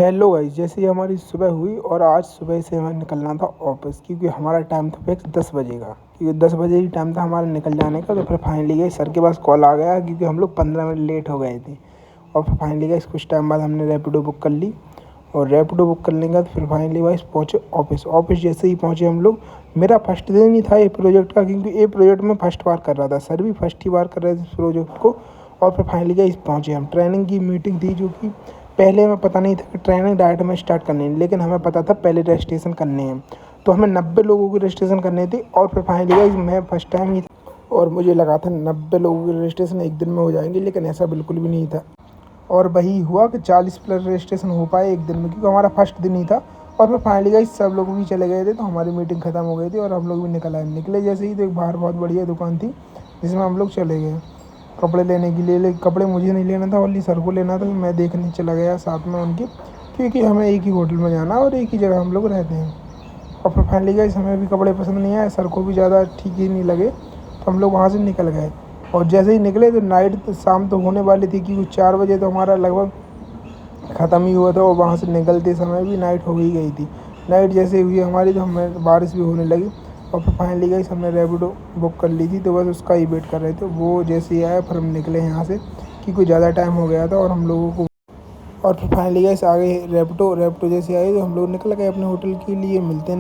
Hello guys, जैसे ही हमारी सुबह हुई और आज सुबह से हमें निकलना था ऑफिस, क्योंकि हमारा टाइम था फिक्स 10 बजे का। क्योंकि 10 बजे ही टाइम था हमारा निकल जाने का। तो फिर फाइनली गए सर के पास कॉल आ गया, क्योंकि हम लोग 15 मिनट लेट हो गए थे। और फिर फाइनली गए कुछ टाइम बाद हमने रैपिडो बुक कर ली। और रैपिडो बुक करने के बाद फिर फाइनली वाइस पहुँचे ऑफिस जैसे ही पहुँचे हम लोग, मेरा फर्स्ट दिन ही था ये प्रोजेक्ट का, क्योंकि ये प्रोजेक्ट में फर्स्ट बार कर रहा था। सर भी फर्स्ट ही बार कर रहे थे इस प्रोजेक्ट को। और फिर फाइनली गए पहुँचे हम। ट्रेनिंग की मीटिंग थी, जो कि पहले हमें पता नहीं था कि ट्रेनिंग डायरेक्ट में स्टार्ट करनी है, लेकिन हमें पता था पहले रजिस्ट्रेशन करने हैं। तो हमें 90 लोगों की रजिस्ट्रेशन करनी थी। और फिर फाइनली गाइस मैं फर्स्ट टाइम ही था, और मुझे लगा था 90 लोगों की रजिस्ट्रेशन एक दिन में हो जाएंगी, लेकिन ऐसा बिल्कुल भी नहीं था। और वही हुआ कि 40 प्लस रजिस्ट्रेशन हो पाए एक दिन में, क्योंकि हमारा फर्स्ट दिन ही था। और फिर फाइनली गाइस सब लोग भी चले गए थे, तो हमारी मीटिंग ख़त्म हो गई थी और हम लोग भी निकले जैसे ही, तो एक बाहर बहुत बढ़िया दुकान थी जिसमें हम लोग चले गए कपड़े लेने के लिए। कपड़े मुझे नहीं लेना था, ओनली सर को लेना था। तो मैं देखने चला गया साथ में उनके, क्योंकि हमें एक ही होटल में जाना और एक ही जगह हम लोग रहते हैं। और फिर फाइनली गाइस हमें भी कपड़े पसंद नहीं आए, सर को भी ज़्यादा ठीक ही नहीं लगे, तो हम लोग वहाँ से निकल गए। और जैसे ही निकले तो नाइट तो शाम तो होने वाली थी, क्योंकि 4 बजे तो हमारा लगभग ख़त्म ही हुआ था। और वहाँ से निकलते समय भी नाइट हो ही गई थी। नाइट जैसे हुई हमारी, तो हमें बारिश भी होने लगी। और फिर फाइनली गाइस हमने रैपिडो बुक कर ली थी, तो बस उसका ही वेट कर रहे थे। वो जैसे ही आया फिर हम निकले यहाँ से, क्योंकि ज़्यादा टाइम हो गया था और हम लोगों को। और फिर फाइनली गाइस आ गए रैपिडो जैसे आई, तो हम लोग निकल गए अपने होटल के लिए। मिलते हैं।